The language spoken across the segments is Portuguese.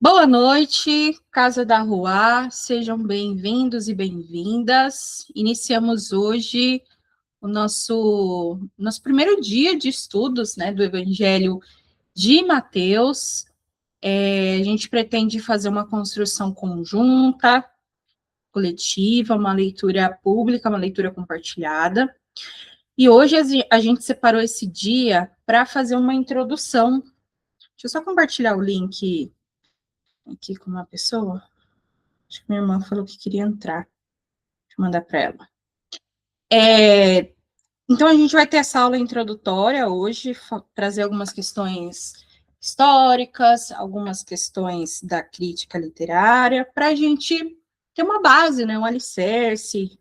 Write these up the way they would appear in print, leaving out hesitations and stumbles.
Boa noite, Casa da Rua, sejam bem-vindos e bem-vindas. Iniciamos hoje o nosso primeiro dia de estudos, né, do Evangelho de Mateus. A gente pretende fazer uma construção conjunta, coletiva, uma leitura pública, uma leitura compartilhada. E hoje a gente separou esse dia para fazer uma introdução. Deixa eu só compartilhar o link aqui com uma pessoa. Acho que minha irmã falou que queria entrar. Deixa eu mandar para ela. Então, a gente vai ter essa aula introdutória hoje, trazer algumas questões históricas, algumas questões da crítica literária, para a gente ter uma base, né, um alicerce,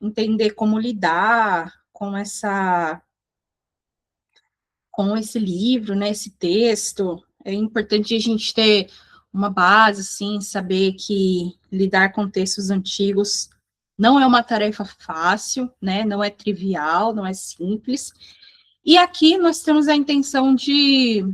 entender como lidar com esse livro, né, esse texto. É importante a gente ter uma base, assim, saber que lidar com textos antigos não é uma tarefa fácil, né, não é trivial, não é simples. E aqui nós temos a intenção de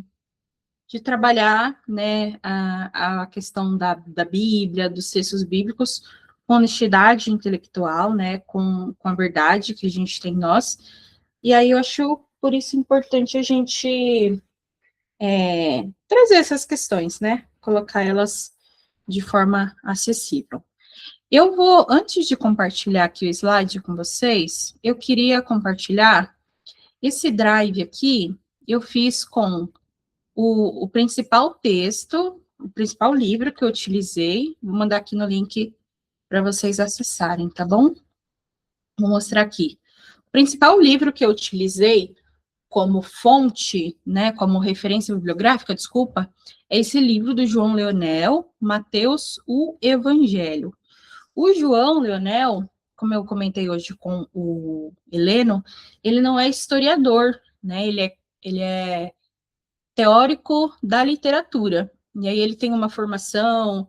trabalhar, né, a questão da Bíblia, dos textos bíblicos, com honestidade intelectual, né, com a verdade que a gente tem em nós. E aí eu acho, por isso, importante a gente trazer essas questões, né, colocar elas de forma acessível. Eu vou, antes de compartilhar aqui o slide com vocês, eu queria compartilhar esse drive aqui, eu fiz com o principal texto, o principal livro que eu utilizei, vou mandar aqui no link para vocês acessarem, tá bom? Vou mostrar aqui. O principal livro que eu utilizei como fonte, né, como referência bibliográfica, desculpa, é esse livro do João Leonel, Mateus, o Evangelho. O João Leonel, como eu comentei hoje com o Heleno, ele não é historiador, né? Ele é teórico da literatura. E aí ele tem uma formação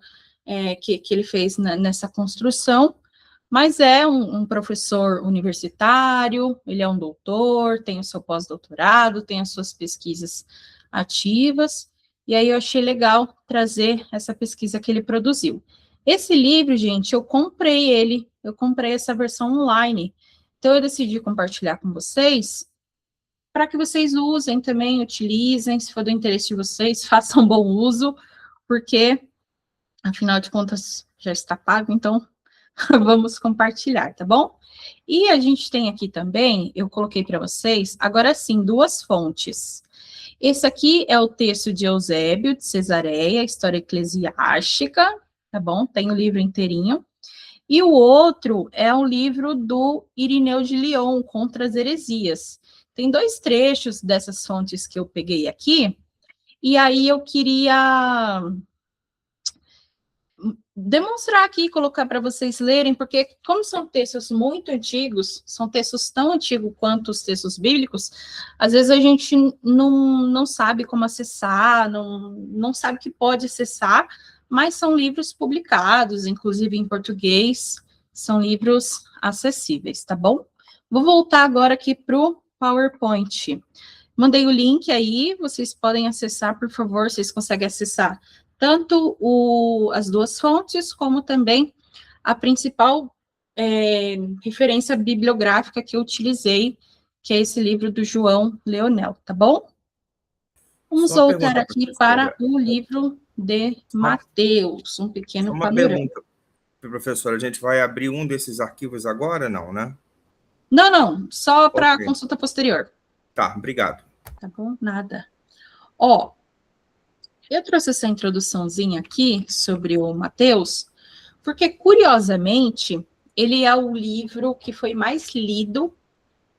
que ele fez nessa construção, mas é um professor universitário, ele é um doutor, tem o seu pós-doutorado, tem as suas pesquisas ativas, e aí eu achei legal trazer essa pesquisa que ele produziu. Esse livro, gente, eu comprei essa versão online, então eu decidi compartilhar com vocês, para que vocês usem também, utilizem, se for do interesse de vocês, façam bom uso, porque, afinal de contas, já está pago, então vamos compartilhar, tá bom? E a gente tem aqui também, eu coloquei para vocês, agora sim, duas fontes. Esse aqui é o texto de Eusébio de Cesareia, História Eclesiástica, tá bom? Tem o livro inteirinho. E o outro é um livro do Irineu de Lyon, Contra as Heresias. Tem dois trechos dessas fontes que eu peguei aqui, e aí eu queria demonstrar aqui, colocar para vocês lerem, porque como são textos muito antigos, são textos tão antigos quanto os textos bíblicos, às vezes a gente não sabe como acessar, não sabe que pode acessar, mas são livros publicados, inclusive em português, são livros acessíveis, tá bom? Vou voltar agora aqui para o PowerPoint. Mandei o link aí, vocês podem acessar, por favor, vocês conseguem acessar tanto as duas fontes, como também a principal referência bibliográfica que eu utilizei, que é esse livro do João Leonel, tá bom? Vamos voltar aqui para o livro de Mateus, um pequeno panorama. Pergunta, professora, a gente vai abrir um desses arquivos agora, não, né? Não, só para consulta posterior. Tá, obrigado. Tá bom? Nada. Ó, eu trouxe essa introduçãozinha aqui sobre o Mateus, porque, curiosamente, ele é o livro que foi mais lido,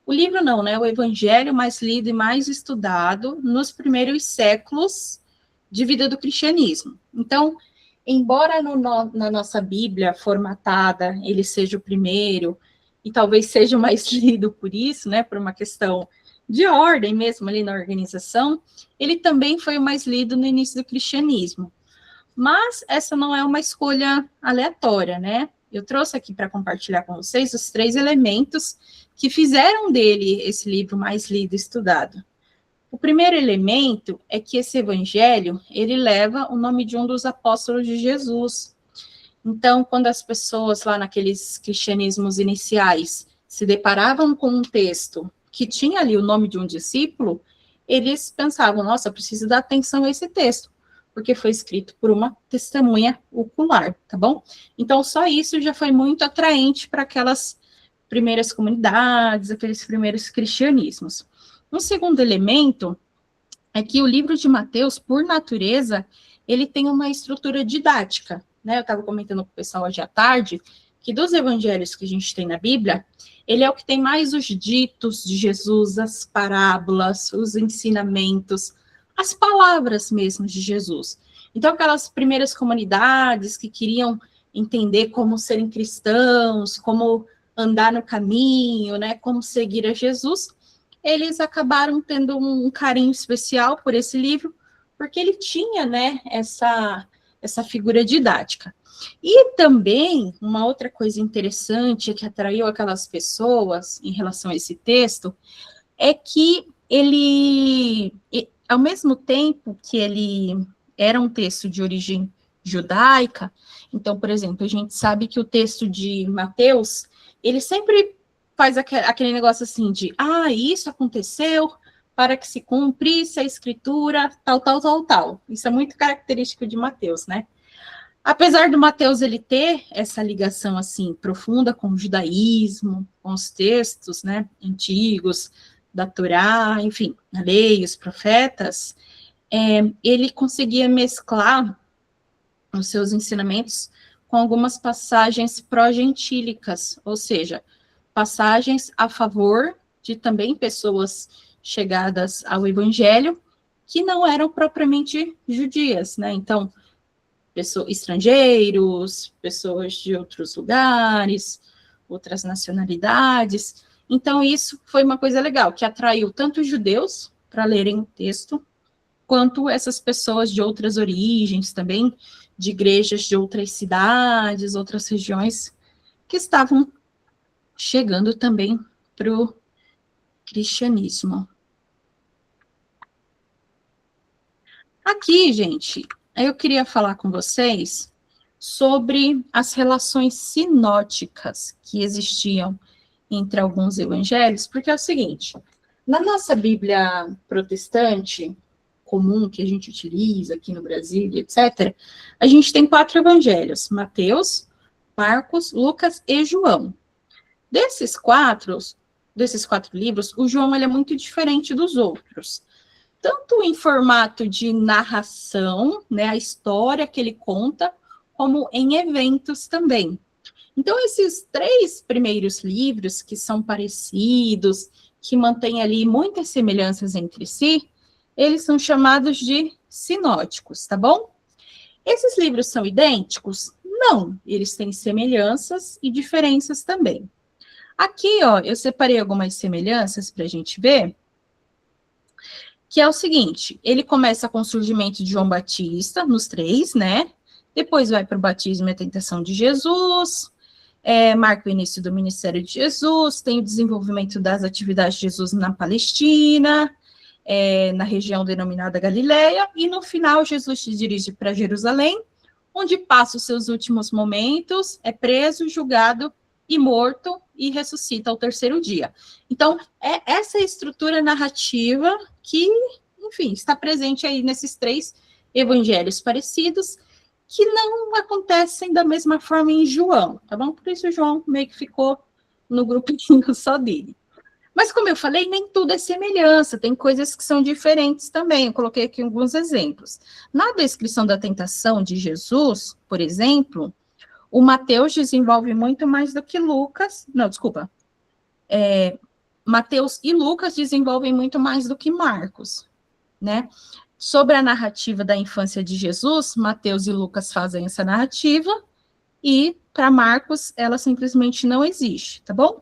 o livro não, né? O evangelho mais lido e mais estudado nos primeiros séculos de vida do cristianismo. Então, embora na nossa Bíblia formatada ele seja o primeiro, e talvez seja o mais lido por isso, né? Por uma questão de ordem mesmo ali na organização, ele também foi o mais lido no início do cristianismo. Mas essa não é uma escolha aleatória, né? Eu trouxe aqui para compartilhar com vocês os 3 elementos que fizeram dele esse livro mais lido e estudado. O primeiro elemento é que esse evangelho, ele leva o nome de um dos apóstolos de Jesus. Então, quando as pessoas lá naqueles cristianismos iniciais se deparavam com um texto que tinha ali o nome de um discípulo, eles pensavam, nossa, preciso dar atenção a esse texto, porque foi escrito por uma testemunha ocular, tá bom? Então, só isso já foi muito atraente para aquelas primeiras comunidades, aqueles primeiros cristianismos. Um segundo elemento é que o livro de Mateus, por natureza, ele tem uma estrutura didática, né? Eu estava comentando com o pessoal hoje à tarde, que dos evangelhos que a gente tem na Bíblia, ele é o que tem mais os ditos de Jesus, as parábolas, os ensinamentos, as palavras mesmo de Jesus. Então, aquelas primeiras comunidades que queriam entender como serem cristãos, como andar no caminho, né, como seguir a Jesus, eles acabaram tendo um carinho especial por esse livro, porque ele tinha, né, essa figura didática. E também, uma outra coisa interessante que atraiu aquelas pessoas em relação a esse texto, é que ele, ao mesmo tempo que ele era um texto de origem judaica, então, por exemplo, a gente sabe que o texto de Mateus, ele sempre faz aquele negócio assim de, isso aconteceu para que se cumprisse a escritura, tal, tal, tal, tal. Isso é muito característico de Mateus, né? Apesar do Mateus ele ter essa ligação assim profunda com o judaísmo, com os textos, né, antigos da Torá, enfim, a lei, os profetas, ele conseguia mesclar os seus ensinamentos com algumas passagens pró-gentílicas, ou seja, passagens a favor de também pessoas chegadas ao Evangelho que não eram propriamente judias, né? Então, estrangeiros, pessoas de outros lugares, outras nacionalidades. Então, isso foi uma coisa legal, que atraiu tanto os judeus para lerem o texto, quanto essas pessoas de outras origens também, de igrejas de outras cidades, outras regiões, que estavam chegando também para o cristianismo. Aqui, gente, eu queria falar com vocês sobre as relações sinóticas que existiam entre alguns evangelhos, porque é o seguinte, na nossa Bíblia protestante comum, que a gente utiliza aqui no Brasil, etc., a gente tem 4 evangelhos, Mateus, Marcos, Lucas e João. Desses quatro livros, o João ele é muito diferente dos outros, tanto em formato de narração, né, a história que ele conta, como em eventos também. Então, esses 3 primeiros livros, que são parecidos, que mantêm ali muitas semelhanças entre si, eles são chamados de sinóticos, tá bom? Esses livros são idênticos? Não, eles têm semelhanças e diferenças também. Aqui, ó, eu separei algumas semelhanças para a gente ver, que é o seguinte, ele começa com o surgimento de João Batista, nos 3, né? Depois vai para o batismo e a tentação de Jesus, marca o início do ministério de Jesus, tem o desenvolvimento das atividades de Jesus na Palestina, na região denominada Galileia, e no final Jesus se dirige para Jerusalém, onde passa os seus últimos momentos, é preso, julgado e morto, e ressuscita ao 3º dia. Então, é essa estrutura narrativa que, enfim, está presente aí nesses 3 evangelhos parecidos, que não acontecem da mesma forma em João, tá bom? Por isso João meio que ficou no grupinho só dele. Mas, como eu falei, nem tudo é semelhança, tem coisas que são diferentes também. Eu coloquei aqui alguns exemplos. Na descrição da tentação de Jesus, por exemplo, o Mateus desenvolve muito mais do que Lucas. Não, desculpa. Mateus e Lucas desenvolvem muito mais do que Marcos, né? Sobre a narrativa da infância de Jesus, Mateus e Lucas fazem essa narrativa, e para Marcos ela simplesmente não existe, tá bom?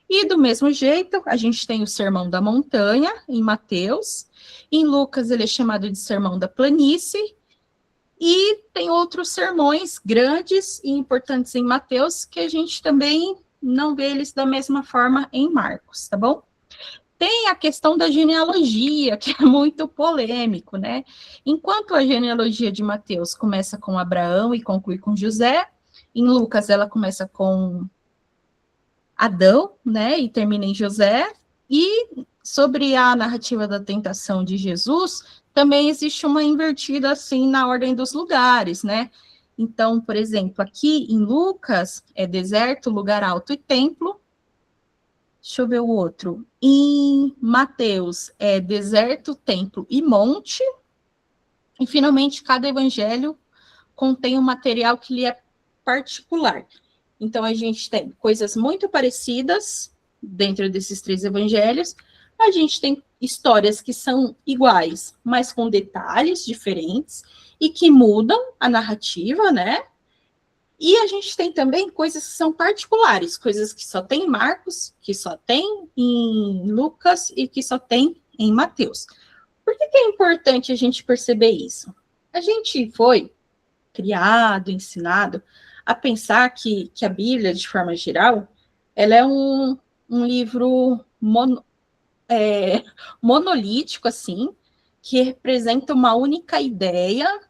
E do mesmo jeito, a gente tem o Sermão da Montanha, em Mateus, em Lucas ele é chamado de Sermão da Planície, e tem outros sermões grandes e importantes em Mateus, que a gente também não vê eles da mesma forma em Marcos, tá bom? Tem a questão da genealogia, que é muito polêmico, né? Enquanto a genealogia de Mateus começa com Abraão e conclui com José, em Lucas ela começa com Adão, né, e termina em José, e sobre a narrativa da tentação de Jesus, também existe uma invertida, assim, na ordem dos lugares, né? Então, por exemplo, aqui em Lucas, é deserto, lugar alto e templo. Deixa eu ver o outro. Em Mateus, é deserto, templo e monte. E, finalmente, cada evangelho contém um material que lhe é particular. Então, a gente tem coisas muito parecidas dentro desses 3 evangelhos. A gente tem histórias que são iguais, mas com detalhes diferentes e que mudam a narrativa, né? E a gente tem também coisas que são particulares, coisas que só tem em Marcos, que só tem em Lucas e que só tem em Mateus. Por que é importante a gente perceber isso? A gente foi criado, ensinado a pensar que a Bíblia, de forma geral, ela é um livro monolítico, assim, que representa uma única ideia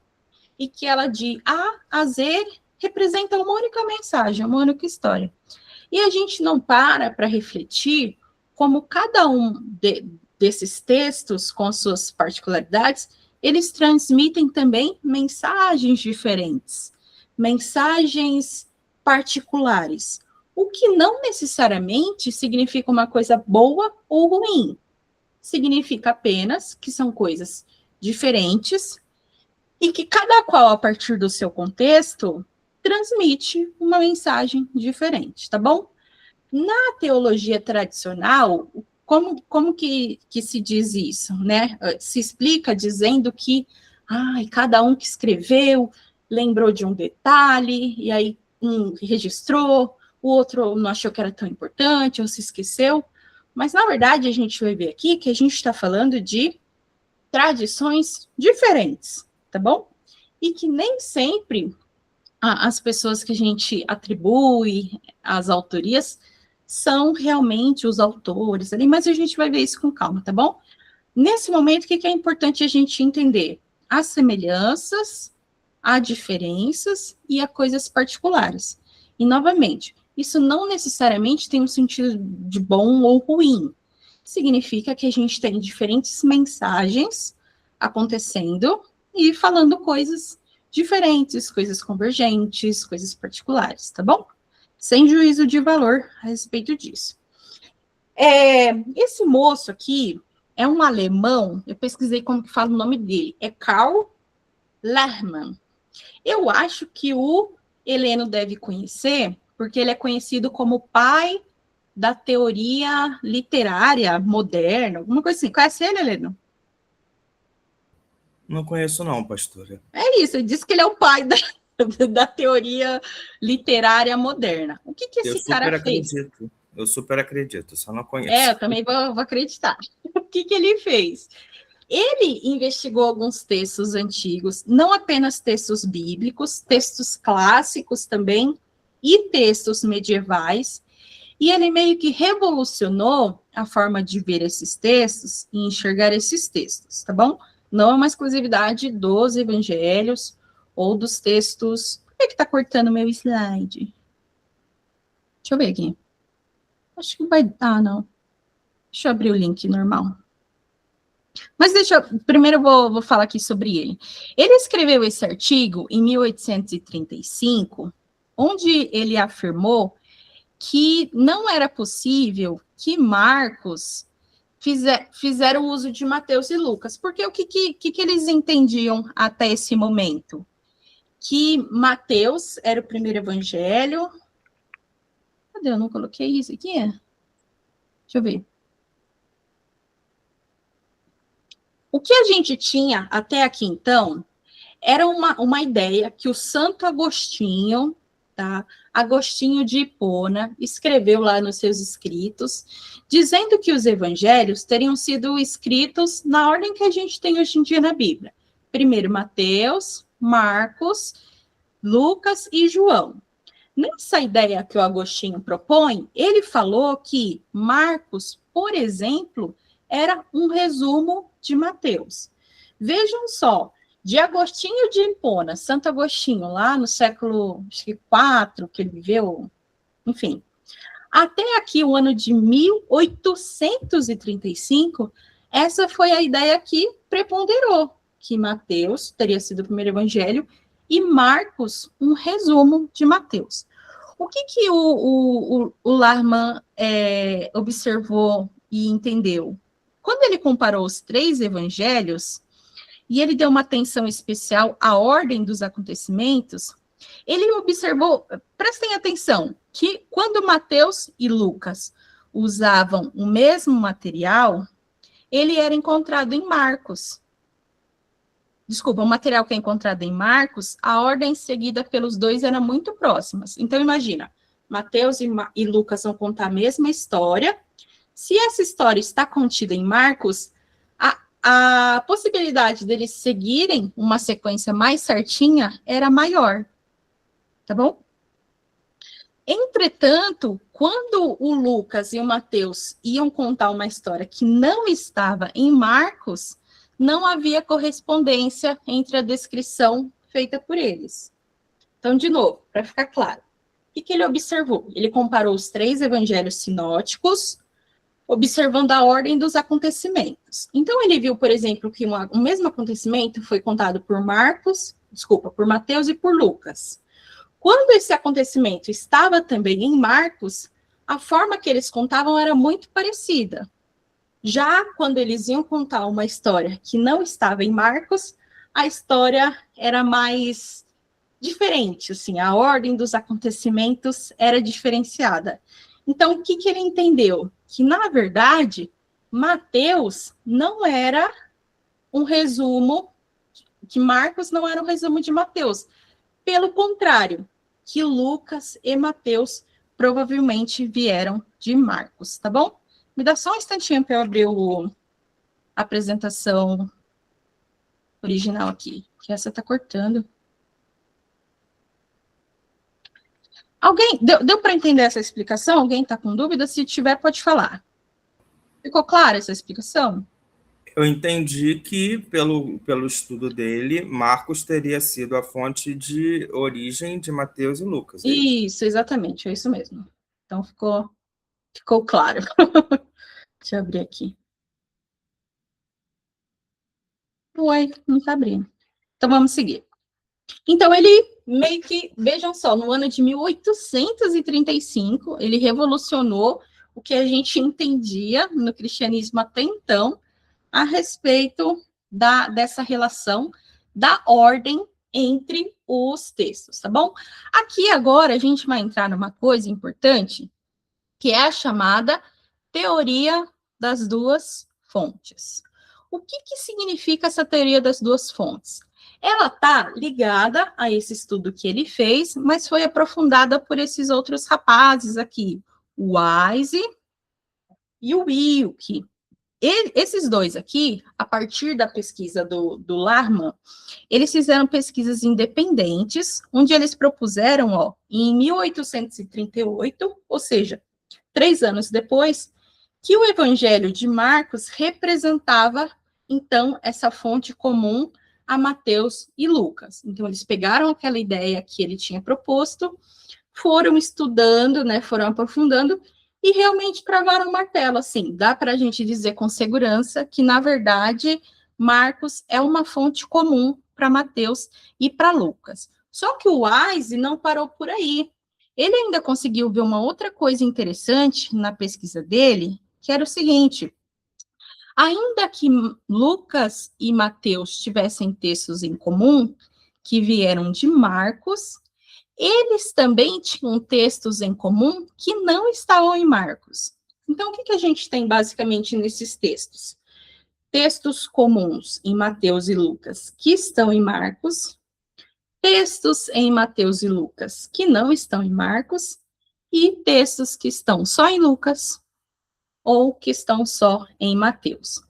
e que ela, de A a Z, representa uma única mensagem, uma única história. E a gente não para refletir como cada um desses textos, com suas particularidades, eles transmitem também mensagens diferentes, mensagens particulares, o que não necessariamente significa uma coisa boa ou ruim. Significa apenas que são coisas diferentes e que cada qual, a partir do seu contexto, transmite uma mensagem diferente, tá bom? Na teologia tradicional, como que se diz isso, né? Se explica dizendo que cada um que escreveu lembrou de um detalhe, e aí um registrou, o outro não achou que era tão importante, ou se esqueceu. Mas, na verdade, a gente vai ver aqui que a gente está falando de tradições diferentes, tá bom? E que nem sempre as pessoas que a gente atribui as autorias são realmente os autores ali, mas a gente vai ver isso com calma, tá bom? Nesse momento, o que é importante a gente entender? As semelhanças, há diferenças e há coisas particulares. E, novamente, isso não necessariamente tem um sentido de bom ou ruim. Significa que a gente tem diferentes mensagens acontecendo e falando coisas diferentes, coisas convergentes, coisas particulares, tá bom? Sem juízo de valor a respeito disso. Esse moço aqui é um alemão, eu pesquisei como que fala o nome dele, é Karl Lehmann. Eu acho que o Heleno deve conhecer, porque ele é conhecido como pai da teoria literária moderna, alguma coisa assim. Conhece ele, Heleno? Não conheço não, pastora. É isso, ele diz que ele é o pai da teoria literária moderna. O que esse cara fez? Eu super acredito, só não conheço. Eu também vou acreditar. O que ele fez? Ele investigou alguns textos antigos, não apenas textos bíblicos, textos clássicos também, e textos medievais, e ele meio que revolucionou a forma de ver esses textos e enxergar esses textos, tá bom? Não é uma exclusividade dos evangelhos ou dos textos. Por que está cortando meu slide? Deixa eu ver aqui. Acho que vai. Não. Deixa eu abrir o link normal. Mas primeiro eu vou falar aqui sobre ele. Ele escreveu esse artigo em 1835, onde ele afirmou que não era possível que Marcos fizeram uso de Mateus e Lucas, porque o que eles entendiam até esse momento? Que Mateus era o primeiro evangelho. Cadê? Eu não coloquei isso aqui? Deixa eu ver. O que a gente tinha até aqui, então, era uma ideia que o Santo Agostinho, tá? Agostinho de Hipona, escreveu lá nos seus escritos, dizendo que os evangelhos teriam sido escritos na ordem que a gente tem hoje em dia na Bíblia. Primeiro Mateus, Marcos, Lucas e João. Nessa ideia que o Agostinho propõe, ele falou que Marcos, por exemplo, era um resumo de Mateus. Vejam só, de Agostinho de Hipona, Santo Agostinho, lá no século IV, que ele viveu, enfim, até aqui o ano de 1835, essa foi a ideia que preponderou, que Mateus teria sido o primeiro evangelho e Marcos um resumo de Mateus. O que o Larman observou e entendeu? Quando ele comparou os 3 evangelhos, e ele deu uma atenção especial à ordem dos acontecimentos, ele observou, prestem atenção, que quando Mateus e Lucas usavam o mesmo material, ele era encontrado em Marcos. Desculpa, o material que é encontrado em Marcos, a ordem seguida pelos 2 era muito próximas. Então, imagina, Mateus e Lucas vão contar a mesma história. Se essa história está contida em Marcos, a possibilidade deles seguirem uma sequência mais certinha era maior. Tá bom? Entretanto, quando o Lucas e o Mateus iam contar uma história que não estava em Marcos, não havia correspondência entre a descrição feita por eles. Então, de novo, para ficar claro, o que ele observou? Ele comparou os 3 evangelhos sinóticos, observando a ordem dos acontecimentos. Então, ele viu, por exemplo, que o mesmo acontecimento foi contado por Mateus e por Lucas. Quando esse acontecimento estava também em Marcos, a forma que eles contavam era muito parecida. Já quando eles iam contar uma história que não estava em Marcos, a história era mais diferente, assim, a ordem dos acontecimentos era diferenciada. Então, o que ele entendeu? Que, na verdade, Mateus não era um resumo, que Marcos não era um resumo de Mateus. Pelo contrário, que Lucas e Mateus provavelmente vieram de Marcos, tá bom? Me dá só um instantinho para eu abrir a apresentação original aqui, que essa tá cortando. Alguém, deu para entender essa explicação? Alguém está com dúvida? Se tiver, pode falar. Ficou clara essa explicação? Eu entendi que, pelo estudo dele, Marcos teria sido a fonte de origem de Mateus e Lucas. Isso, exatamente, é isso mesmo. Então, ficou claro. Deixa eu abrir aqui. Ué, não está abrindo. Então, vamos seguir. Então, ele meio que, vejam só, no ano de 1835, ele revolucionou o que a gente entendia no cristianismo até então, a respeito dessa relação da ordem entre os textos, tá bom? Aqui agora a gente vai entrar numa coisa importante, que é a chamada teoria das 2 fontes. O que significa essa teoria das 2 fontes? Ela está ligada a esse estudo que ele fez, mas foi aprofundada por esses outros rapazes aqui, o Wise e o Wilke. Esses 2 aqui, a partir da pesquisa do Larman, eles fizeram pesquisas independentes, onde eles propuseram, em 1838, ou seja, 3 anos depois, que o Evangelho de Marcos representava, então, essa fonte comum a Mateus e Lucas. Então, eles pegaram aquela ideia que ele tinha proposto, foram estudando, né, foram aprofundando, e realmente cravaram o martelo, assim, dá para a gente dizer com segurança que, na verdade, Marcos é uma fonte comum para Mateus e para Lucas. Só que o Wise não parou por aí. Ele ainda conseguiu ver uma outra coisa interessante na pesquisa dele, que era o seguinte: ainda que Lucas e Mateus tivessem textos em comum, que vieram de Marcos, eles também tinham textos em comum que não estavam em Marcos. Então, o que a gente tem basicamente nesses textos? Textos comuns em Mateus e Lucas que estão em Marcos, textos em Mateus e Lucas que não estão em Marcos, e textos que estão só em Lucas ou que estão só em Mateus.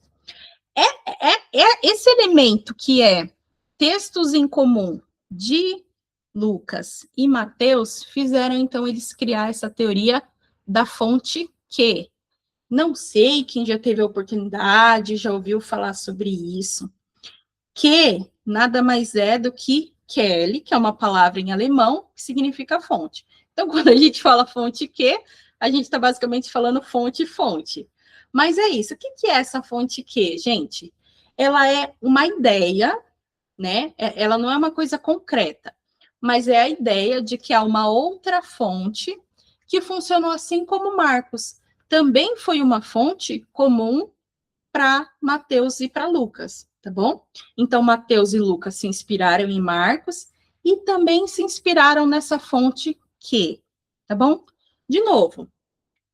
Esse elemento que é textos em comum de Lucas e Mateus fizeram, então, eles criar essa teoria da fonte Q. Não sei quem já teve a oportunidade, já ouviu falar sobre isso. Q nada mais é do que Quelle, que é uma palavra em alemão, que significa fonte. Então, quando a gente fala fonte Q, a gente está basicamente falando fonte. Mas é isso. O que é essa fonte Q, gente? Ela é uma ideia, né? Ela não é uma coisa concreta, mas é a ideia de que há uma outra fonte que funcionou assim como Marcos. Também foi uma fonte comum para Mateus e para Lucas, tá bom? Então, Mateus e Lucas se inspiraram em Marcos e também se inspiraram nessa fonte Q, tá bom? De novo,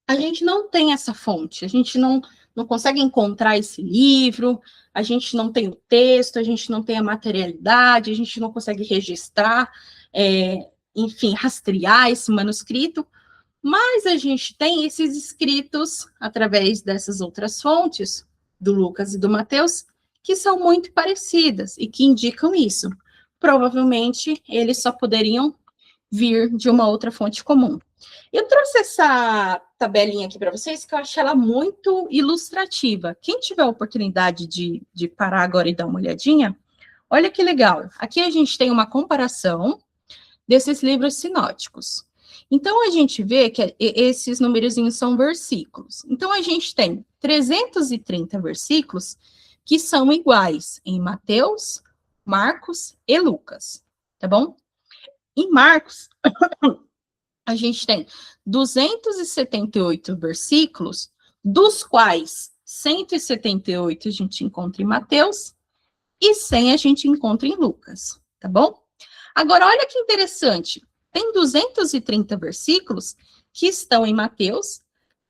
a gente não tem essa fonte, a gente não consegue encontrar esse livro, a gente não tem o texto, a gente não tem a materialidade, a gente não consegue registrar, enfim, rastrear esse manuscrito, mas a gente tem esses escritos através dessas outras fontes, do Lucas e do Mateus, que são muito parecidas e que indicam isso. Provavelmente eles só poderiam vir de uma outra fonte comum. Eu trouxe essa tabelinha aqui para vocês, que eu achei ela muito ilustrativa. Quem tiver a oportunidade de parar agora e dar uma olhadinha, olha que legal. Aqui a gente tem uma comparação desses livros sinóticos. Então, a gente vê que esses numerozinhos são versículos. Então, a gente tem 330 versículos que são iguais em Mateus, Marcos e Lucas, tá bom? Em Marcos, a gente tem 278 versículos, dos quais 178 a gente encontra em Mateus e 100 a gente encontra em Lucas, tá bom? Agora, olha que interessante, tem 230 versículos que estão em Mateus,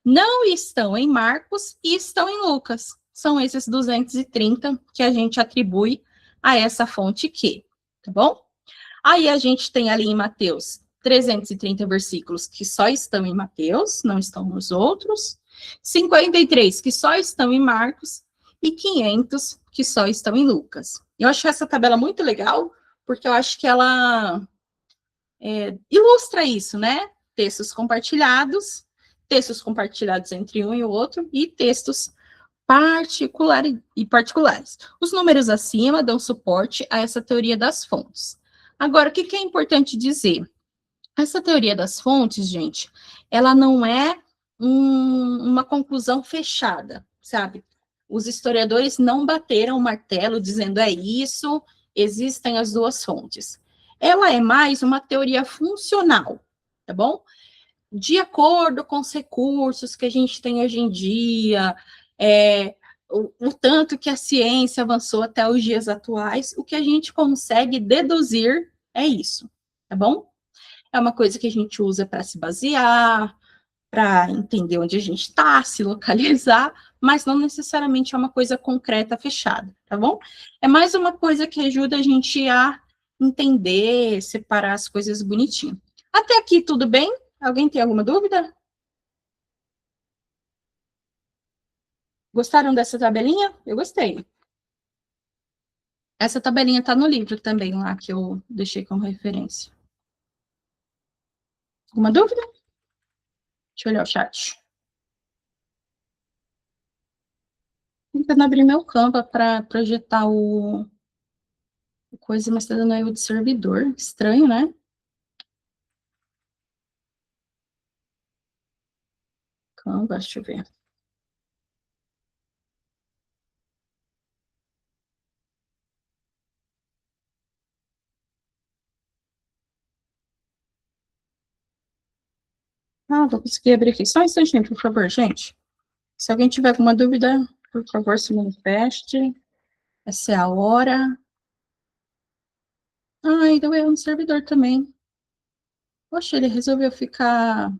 não estão em Marcos e estão em Lucas. São esses 230 que a gente atribui a essa fonte Q, tá bom? Aí a gente tem ali em Mateus 330 versículos que só estão em Mateus, não estão nos outros, 53 que só estão em Marcos e 500 que só estão em Lucas. Eu acho essa tabela muito legal, porque eu acho que ela ilustra isso, né? Textos compartilhados entre um e o outro, e textos particulares. Os números acima dão suporte a essa teoria das fontes. Agora, o que é importante dizer? Essa teoria das fontes, gente, ela não é uma conclusão fechada, sabe? Os historiadores não bateram o martelo dizendo é isso, existem as duas fontes. Ela é mais uma teoria funcional, tá bom? De acordo com os recursos que a gente tem hoje em dia, o tanto que a ciência avançou até os dias atuais, o que a gente consegue deduzir é isso, tá bom? É uma coisa que a gente usa para se basear, para entender onde a gente está, se localizar, mas não necessariamente é uma coisa concreta, fechada, tá bom? É mais uma coisa que ajuda a gente a entender, separar as coisas bonitinho. Até aqui, tudo bem? Alguém tem alguma dúvida? Gostaram dessa tabelinha? Eu gostei. Essa tabelinha está no livro também, lá, que eu deixei como referência. Alguma dúvida? Deixa eu olhar o chat. Tentando abrir meu Canva para projetar o coisa, mas está dando erro de servidor. Estranho, né? Canva, deixa eu ver. Ah, vou conseguir abrir aqui. Só um instantinho, por favor, gente. Se alguém tiver alguma dúvida, por favor, se manifeste. Essa é a hora. Ai, deu erro no servidor também. Poxa, ele resolveu ficar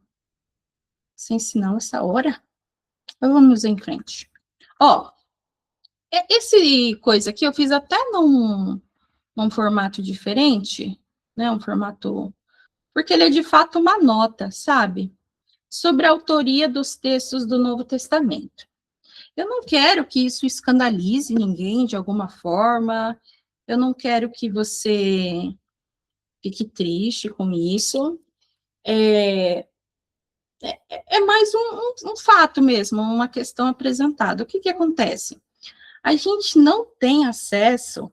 sem sinal essa hora? Então, vamos em frente. Ó, esse coisa aqui eu fiz até num formato diferente, né? Um formato... Porque ele é, de fato, uma nota, sabe? Sobre a autoria dos textos do Novo Testamento. Eu não quero que isso escandalize ninguém de alguma forma, eu não quero que você fique triste com isso. É mais um fato mesmo, uma questão apresentada. O que acontece? A gente não tem acesso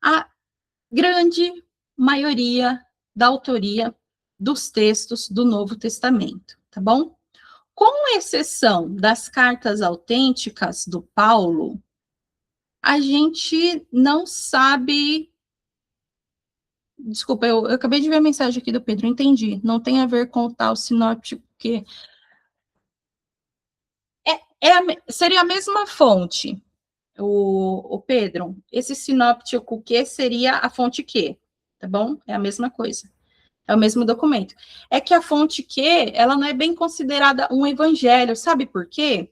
à grande maioria da autoria dos textos do Novo Testamento, tá bom? Com exceção das cartas autênticas do Paulo, a gente não sabe. Desculpa, eu acabei de ver a mensagem aqui do Pedro, entendi. Não tem a ver com o tal sinóptico que. Seria a mesma fonte, o Pedro. Esse sinóptico Q seria a fonte Q, tá bom? É a mesma coisa. É o mesmo documento. É que a fonte Q, ela não é bem considerada um evangelho, sabe por quê?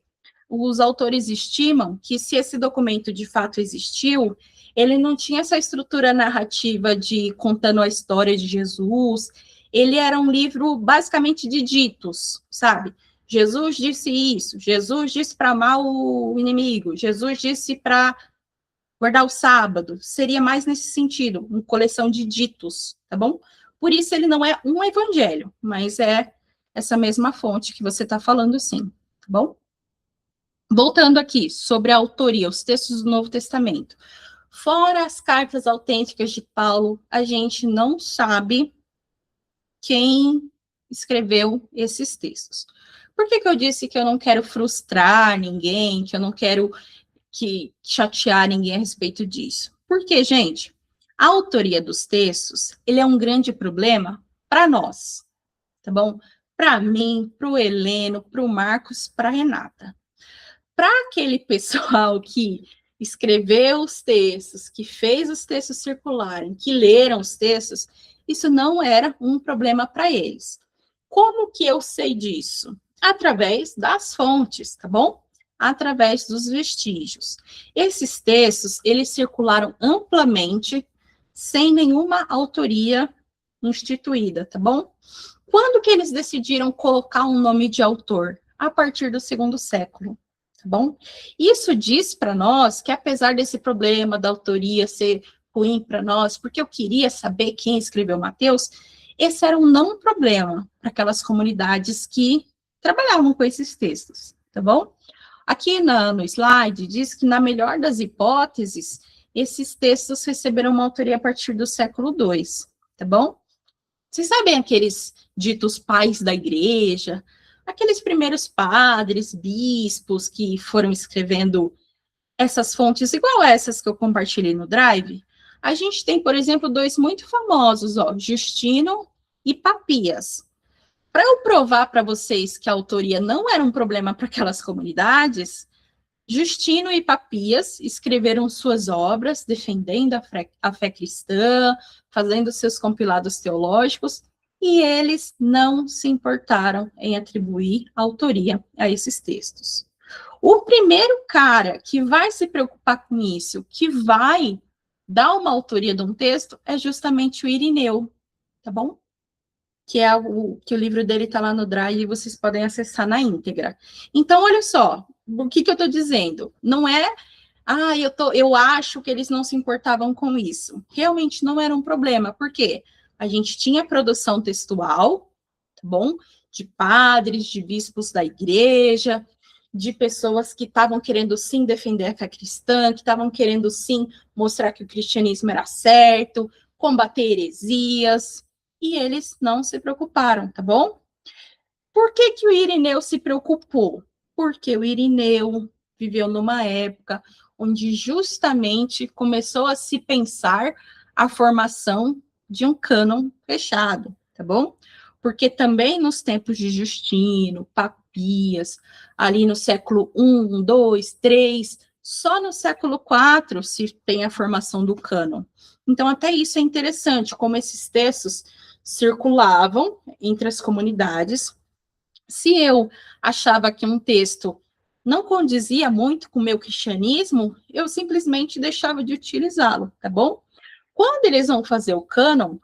Os autores estimam que se esse documento de fato existiu, ele não tinha essa estrutura narrativa de contando a história de Jesus, ele era um livro basicamente de ditos, sabe? Jesus disse isso, Jesus disse para amar o inimigo, Jesus disse para guardar o sábado, seria mais nesse sentido, uma coleção de ditos, tá bom? Por isso ele não é um evangelho, mas é essa mesma fonte que você está falando, sim, tá bom? Voltando aqui, sobre a autoria, os textos do Novo Testamento. Fora as cartas autênticas de Paulo, a gente não sabe quem escreveu esses textos. Por que eu disse que eu não quero frustrar ninguém, que eu não quero chatear ninguém a respeito disso? Porque, gente, a autoria dos textos, ele é um grande problema para nós, tá bom? Para mim, para o Heleno, para o Marcos, para a Renata. Para aquele pessoal que escreveu os textos, que fez os textos circularem, que leram os textos, isso não era um problema para eles. Como que eu sei disso? Através das fontes, tá bom? Através dos vestígios. Esses textos, eles circularam amplamente, sem nenhuma autoria instituída, tá bom? Quando que eles decidiram colocar um nome de autor? A partir do 2º século, tá bom? Isso diz para nós que, apesar desse problema da autoria ser ruim para nós, porque eu queria saber quem escreveu Mateus, esse era um não problema para aquelas comunidades que trabalhavam com esses textos, tá bom? Aqui no slide diz que, na melhor das hipóteses, esses textos receberam uma autoria a partir do século II, tá bom? Vocês sabem aqueles ditos pais da igreja, aqueles primeiros padres, bispos que foram escrevendo essas fontes, igual essas que eu compartilhei no Drive? A gente tem, por exemplo, 2 muito famosos, ó, Justino e Papias. Para eu provar para vocês que a autoria não era um problema para aquelas comunidades, Justino e Papias escreveram suas obras defendendo a fé cristã, fazendo seus compilados teológicos, e eles não se importaram em atribuir autoria a esses textos. O primeiro cara que vai se preocupar com isso, que vai dar uma autoria de um texto, é justamente o Irineu, tá bom? Que o livro dele está lá no Drive e vocês podem acessar na íntegra. Então, olha só, o que eu estou dizendo? Não é, eu acho que eles não se importavam com isso. Realmente não era um problema, porque a gente tinha produção textual, tá bom? De padres, de bispos da igreja, de pessoas que estavam querendo sim defender a fé cristã, que estavam querendo sim mostrar que o cristianismo era certo, combater heresias, e eles não se preocuparam, tá bom? Por que o Irineu se preocupou? Porque o Irineu viveu numa época onde justamente começou a se pensar a formação de um cânon fechado, tá bom? Porque também nos tempos de Justino, Papias, ali no século I, II, III, só no século IV se tem a formação do cânon. Então, até isso é interessante, como esses textos circulavam entre as comunidades. Se eu achava que um texto não condizia muito com o meu cristianismo, eu simplesmente deixava de utilizá-lo, tá bom? Quando eles vão fazer o cânon,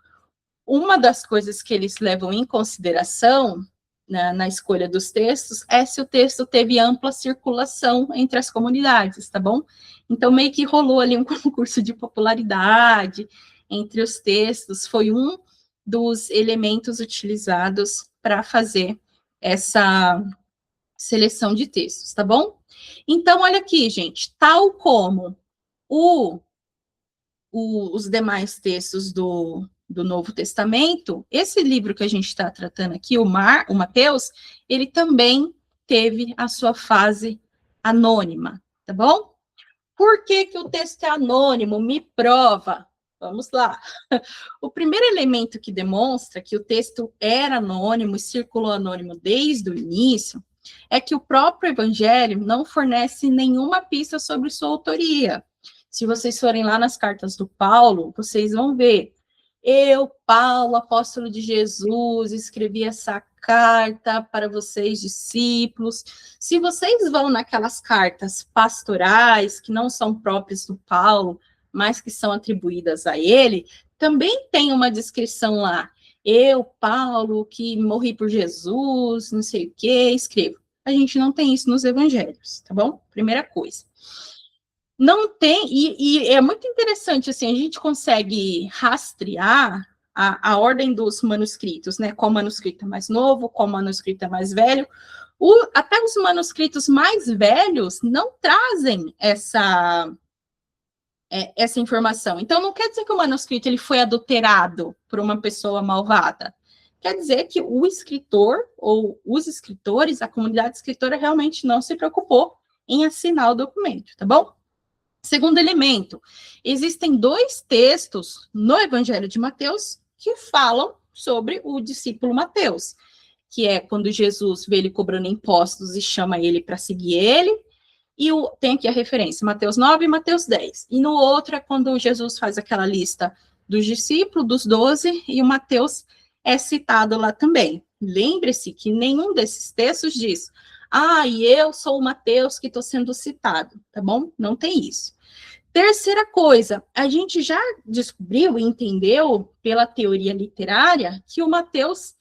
uma das coisas que eles levam em consideração na escolha dos textos é se o texto teve ampla circulação entre as comunidades, tá bom? Então, meio que rolou ali um concurso de popularidade, entre os textos, foi um dos elementos utilizados para fazer essa seleção de textos, tá bom? Então, olha aqui, gente, tal como os demais textos do Novo Testamento, esse livro que a gente está tratando aqui, o Mateus, ele também teve a sua fase anônima, tá bom? Por que o texto é anônimo? Me prova. Vamos lá. O primeiro elemento que demonstra que o texto era anônimo e circulou anônimo desde o início é que o próprio Evangelho não fornece nenhuma pista sobre sua autoria. Se vocês forem lá nas cartas do Paulo, vocês vão ver. Eu, Paulo, apóstolo de Jesus, escrevi essa carta para vocês, discípulos. Se vocês vão naquelas cartas pastorais, que não são próprias do Paulo, mas que são atribuídas a ele, também tem uma descrição lá. Eu, Paulo, que morri por Jesus, não sei o quê, escrevo. A gente não tem isso nos evangelhos, tá bom? Primeira coisa. Não tem, e é muito interessante, assim, a gente consegue rastrear a ordem dos manuscritos, né? Qual manuscrito é mais novo, qual manuscrito é mais velho. Até os manuscritos mais velhos não trazem essa informação. Então, não quer dizer que o manuscrito ele foi adulterado por uma pessoa malvada. Quer dizer que o escritor, ou os escritores, a comunidade escritora realmente não se preocupou em assinar o documento, tá bom? Segundo elemento, existem 2 textos no Evangelho de Mateus que falam sobre o discípulo Mateus, que é quando Jesus vê ele cobrando impostos e chama ele para seguir ele, e tem aqui a referência, Mateus 9 e Mateus 10. E no outro é quando Jesus faz aquela lista dos discípulos, dos 12, e o Mateus é citado lá também. Lembre-se que nenhum desses textos diz, e eu sou o Mateus que estou sendo citado, tá bom? Não tem isso. Terceira coisa, a gente já descobriu e entendeu pela teoria literária que o Mateus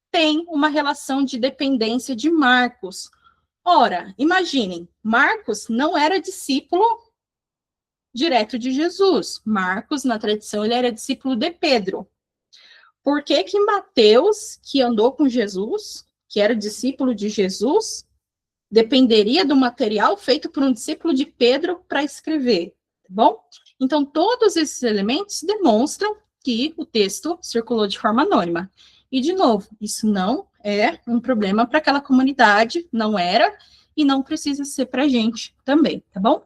tem uma relação de dependência de Marcos. Ora, imaginem, Marcos não era discípulo direto de Jesus. Marcos, na tradição, ele era discípulo de Pedro. Por que que Mateus, que andou com Jesus, que era discípulo de Jesus, dependeria do material feito por um discípulo de Pedro para escrever, tá bom? Então, todos esses elementos demonstram que o texto circulou de forma anônima. E, de novo, isso não é um problema para aquela comunidade, não era, e não precisa ser para a gente também, tá bom?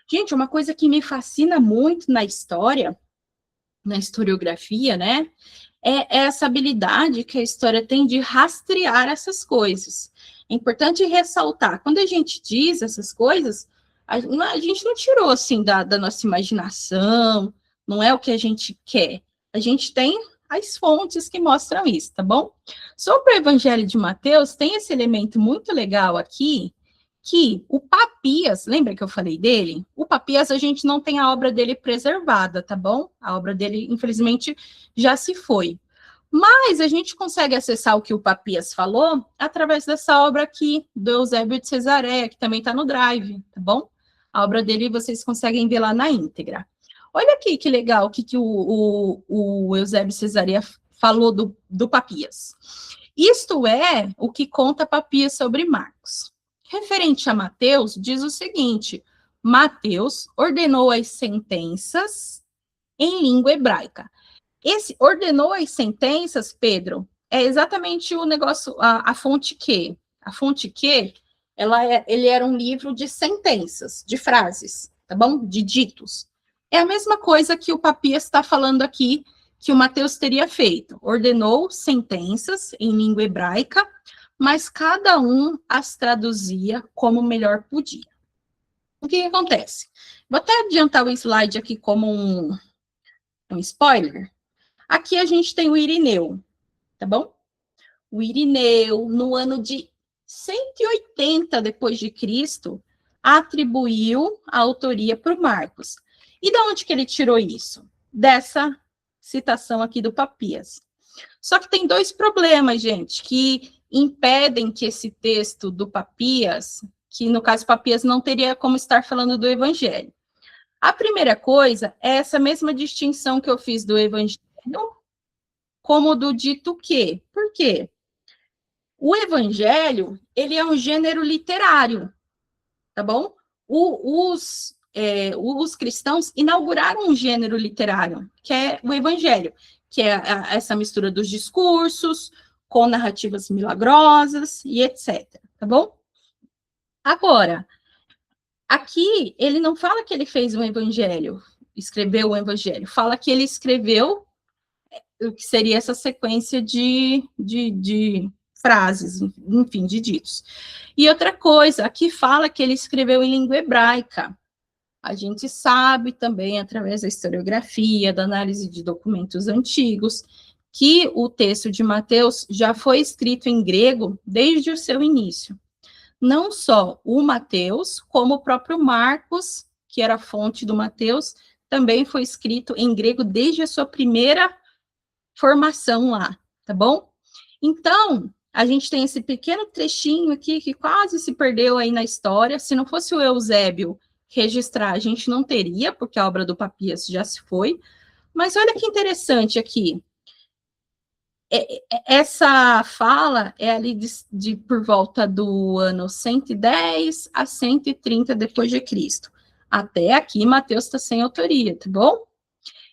Gente, uma coisa que me fascina muito na história, na historiografia, né, é essa habilidade que a história tem de rastrear essas coisas. É importante ressaltar, quando a gente diz essas coisas, a gente não tirou, assim, da nossa imaginação, não é o que a gente quer. A gente tem as fontes que mostram isso, tá bom? Sobre o Evangelho de Mateus, tem esse elemento muito legal aqui, que o Papias, lembra que eu falei dele? O Papias, a gente não tem a obra dele preservada, tá bom? A obra dele, infelizmente, já se foi. Mas a gente consegue acessar o que o Papias falou através dessa obra aqui, do Eusébio de Cesareia, que também está no Drive, tá bom? A obra dele vocês conseguem ver lá na íntegra. Olha aqui que legal o que o Eusébio de Cesareia falou do Papias. Isto é o que conta Papias sobre Marcos. Referente a Mateus, diz o seguinte: Mateus ordenou as sentenças em língua hebraica. Esse ordenou as sentenças, Pedro, é exatamente o negócio, a fonte Q. A fonte Q, ele era um livro de sentenças, de frases, tá bom? De ditos. É a mesma coisa que o Papias está falando aqui, que o Mateus teria feito. Ordenou sentenças em língua hebraica, mas cada um as traduzia como melhor podia. O que acontece? Vou até adiantar o slide aqui como um spoiler. Aqui a gente tem o Irineu, tá bom? O Irineu, no ano de 180 depois de Cristo, atribuiu a autoria para o Marcos. E de onde que ele tirou isso? Dessa citação aqui do Papias. Só que tem 2 problemas, gente, que impedem que esse texto do Papias, que no caso Papias não teria como estar falando do Evangelho. A primeira coisa é essa mesma distinção que eu fiz do evangelho como do dito que. Por quê? O evangelho, ele é um gênero literário, tá bom? Os cristãos inauguraram um gênero literário, que é o evangelho, que é essa mistura dos discursos, com narrativas milagrosas e etc, tá bom? Agora, aqui, ele não fala que ele fez um evangelho, escreveu um evangelho, fala que ele escreveu o que seria essa sequência de frases, enfim, de ditos. E outra coisa, aqui fala que ele escreveu em língua hebraica. A gente sabe também, através da historiografia, da análise de documentos antigos, que o texto de Mateus já foi escrito em grego desde o seu início. Não só o Mateus, como o próprio Marcos, que era a fonte do Mateus, também foi escrito em grego desde a sua primeira formação lá, tá bom? Então, a gente tem esse pequeno trechinho aqui que quase se perdeu aí na história. Se não fosse o Eusébio registrar, a gente não teria, porque a obra do Papias já se foi. Mas olha que interessante aqui. Essa fala é ali por volta do ano 110 a 130 depois de Cristo. Até aqui, Mateus está sem autoria, tá bom?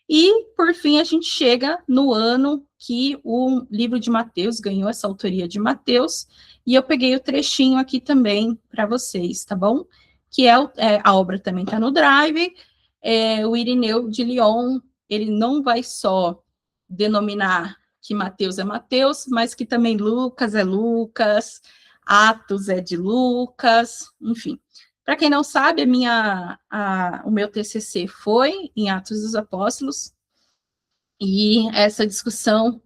E, por fim, a gente chega no ano que o livro de Mateus ganhou essa autoria de Mateus, e eu peguei o trechinho aqui também para vocês, tá bom? Que a obra também está no Drive, o Irineu de Lyon, ele não vai só denominar que Mateus é Mateus, mas que também Lucas é Lucas, Atos é de Lucas, enfim. Para quem não sabe, o meu TCC foi em Atos dos Apóstolos, e essa discussão,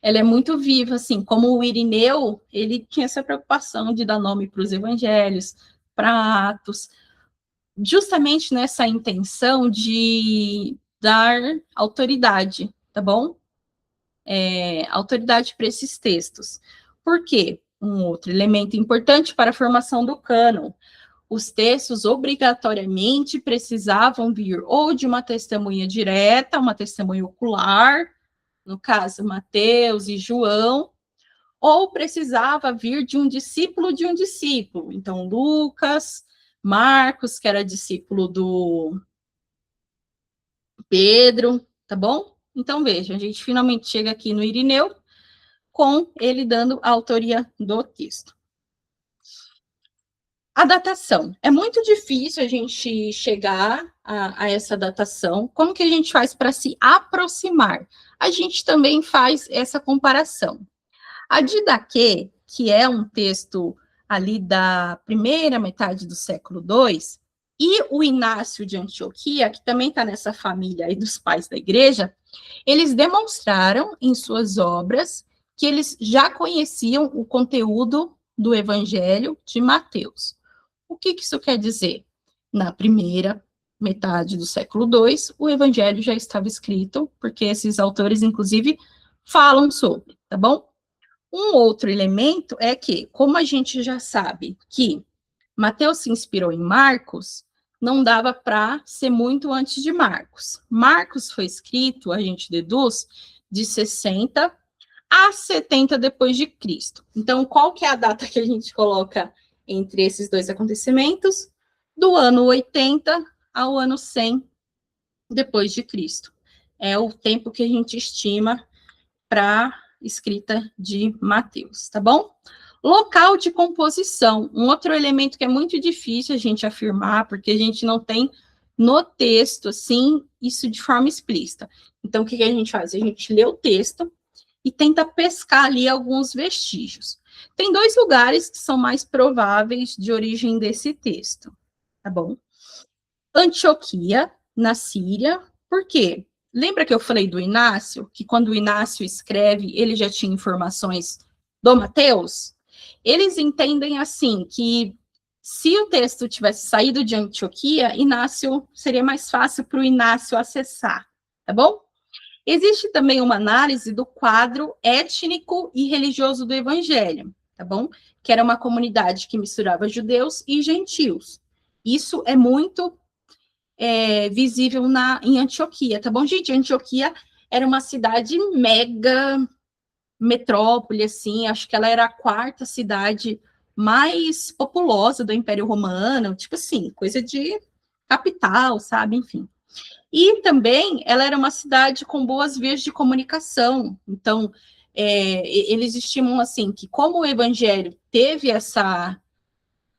ela é muito viva, assim, como o Irineu, ele tinha essa preocupação de dar nome para os evangelhos, para Atos, justamente nessa intenção de dar autoridade, tá bom? Autoridade para esses textos. Por quê? Um outro elemento importante para a formação do cânon. Os textos obrigatoriamente precisavam vir ou de uma testemunha direta, uma testemunha ocular, no caso Mateus e João, ou precisava vir de um discípulo de um discípulo. Então, Lucas, Marcos, que era discípulo do Pedro, tá bom? Então, veja, a gente finalmente chega aqui no Irineu, com ele dando a autoria do texto. A datação. É muito difícil a gente chegar a essa datação. Como que a gente faz para se aproximar? A gente também faz essa comparação. A Didaquê, que é um texto ali da primeira metade do século II, e o Inácio de Antioquia, que também está nessa família aí dos pais da igreja, eles demonstraram em suas obras que eles já conheciam o conteúdo do Evangelho de Mateus. O que isso quer dizer? Na primeira metade do século II, o Evangelho já estava escrito, porque esses autores, inclusive, falam sobre, tá bom? Um outro elemento é que, como a gente já sabe que Mateus se inspirou em Marcos, não dava para ser muito antes de Marcos. Marcos foi escrito, a gente deduz, de 60 a 70 depois de Cristo. Então, qual que é a data que a gente coloca entre esses dois acontecimentos? Do ano 80 ao ano 100 depois de Cristo. É o tempo que a gente estima para escrita de Mateus, tá bom? Local de composição, um outro elemento que é muito difícil a gente afirmar, porque a gente não tem no texto, assim, isso de forma explícita. Então, o que a gente faz? A gente lê o texto e tenta pescar ali alguns vestígios. Tem dois lugares que são mais prováveis de origem desse texto, tá bom? Antioquia, na Síria, por quê? Lembra que eu falei do Inácio, que quando o Inácio escreve, ele já tinha informações do Mateus? Eles entendem assim, que se o texto tivesse saído de Antioquia, Inácio seria mais fácil para o Inácio acessar, tá bom? Existe também uma análise do quadro étnico e religioso do Evangelho, tá bom? Que era uma comunidade que misturava judeus e gentios. Isso é muito visível em Antioquia, tá bom, gente? Antioquia era uma cidade mega metrópole, assim, acho que ela era a quarta cidade mais populosa do Império Romano, tipo assim, coisa de capital, sabe? Enfim. E também ela era uma cidade com boas vias de comunicação. Então, eles estimam assim que como o evangelho teve essa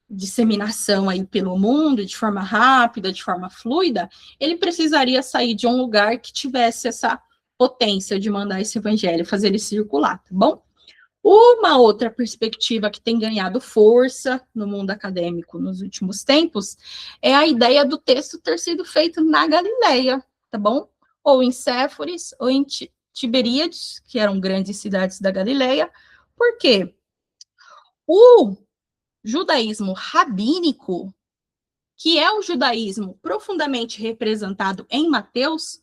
disseminação aí pelo mundo de forma rápida, de forma fluida, ele precisaria sair de um lugar que tivesse essa potência de mandar esse evangelho, fazer ele circular, tá bom? Uma outra perspectiva que tem ganhado força no mundo acadêmico nos últimos tempos é a ideia do texto ter sido feito na Galileia, tá bom? Ou em Séforis, ou em Tiberíades, que eram grandes cidades da Galileia. Por quê? O judaísmo rabínico, que é o judaísmo profundamente representado em Mateus,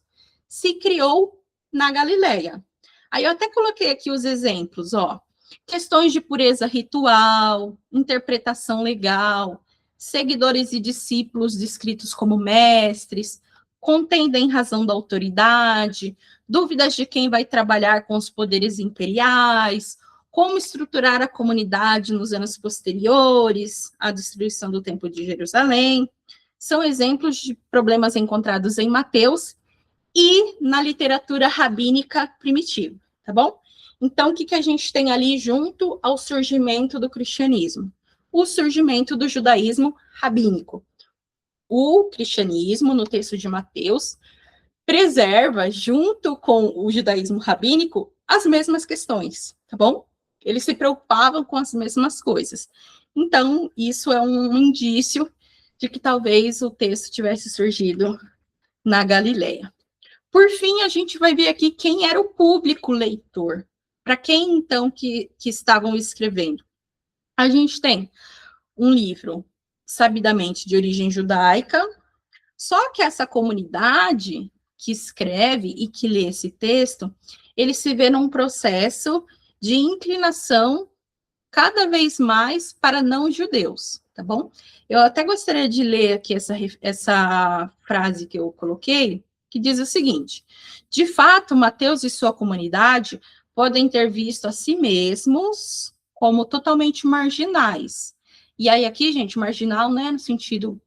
se criou na Galileia. Aí eu até coloquei aqui os exemplos, ó. Questões de pureza ritual, interpretação legal, seguidores e discípulos descritos como mestres, contenda em razão da autoridade, dúvidas de quem vai trabalhar com os poderes imperiais, como estruturar a comunidade nos anos posteriores à destruição do Templo de Jerusalém. São exemplos de problemas encontrados em Mateus e na literatura rabínica primitiva, tá bom? Então, o que a gente tem ali junto ao surgimento do cristianismo? O surgimento do judaísmo rabínico. O cristianismo, no texto de Mateus, preserva, junto com o judaísmo rabínico, as mesmas questões, tá bom? Eles se preocupavam com as mesmas coisas. Então, isso é um indício de que talvez o texto tivesse surgido na Galileia. Por fim, a gente vai ver aqui quem era o público leitor. Para quem, então, que estavam escrevendo? A gente tem um livro, sabidamente, de origem judaica, só que essa comunidade que escreve e que lê esse texto, ele se vê num processo de inclinação cada vez mais para não-judeus, tá bom? Eu até gostaria de ler aqui essa frase que eu coloquei, que diz o seguinte: de fato, Mateus e sua comunidade podem ter visto a si mesmos como totalmente marginais. E aí aqui, gente, marginal não é no sentido